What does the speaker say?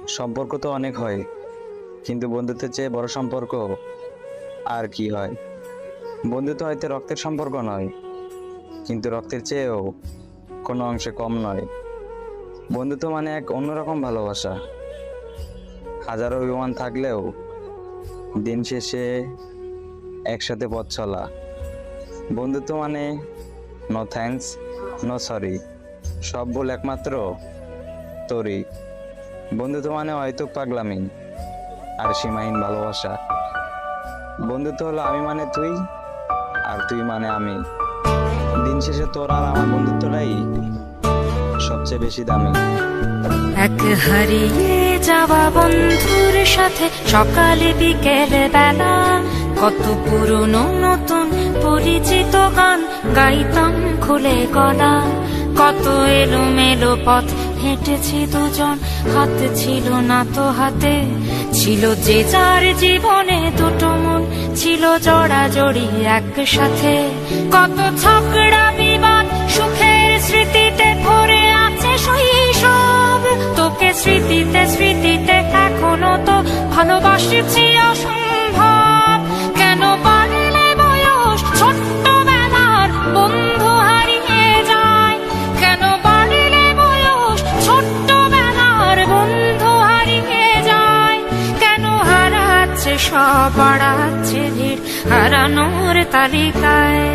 সম্পর্ক তো অনেক হয়, কিন্তু বন্ধুত্বের চেয়ে বড় সম্পর্ক আর কি হয়? বন্ধুত্ব হয়তো রক্তের সম্পর্ক নয়, কিন্তু রক্তের চেয়েও কোনো অংশে কম নয়। বন্ধুত্ব মানে এক অন্যরকম ভালোবাসা। হাজারো অভিমান থাকলেও দিন শেষে একসাথে পথ চলা। বন্ধুত্ব মানে নো থ্যাঙ্কস, নো সরি, সব ভুল একমাত্র তোরই। বন্ধুত্ব মানে হয়তো পাগলামি আর সীমাহীন ভালোবাসা। বন্ধুত্ব হলো আমি মানে তুই, আর তুই মানে আমি। দিন শেষে তোর আর আমার বন্ধুত্বটাই সবচেয়ে বেশি দামি। এক হারিয়ে যাওয়া বন্ধুর সাথে সকালে বিকেলে বেলা কত পুরনো নতুন পরিচিত গান গাইতাম খুলে গলা। কত এলোমেলো পথ হেঁটেছি দুজন, হাত ছিল না তো হাতে। ছিল যে যার জীবনে দুটো মন, ছিল জড়াজড়ি একসাথে। কত ঝগড়া বিবাদ সুখের স্মৃতিতে ভরে আছে শৈশব। তোকে স্মৃতিতে স্মৃতিতে এখনো তো ভালোবাসছি অসম্ভব। কেন বাড়লে বয়স ছোট্টবেলার বন্ধু হারিয়ে যায়? কেন বাড়লে বয়স ছোট্টবেলার বন্ধু হারিয়ে যায়? কেন হারাচ্ছে সব, বাড়াচ্ছে ভিড় হারানোর তালিকায়?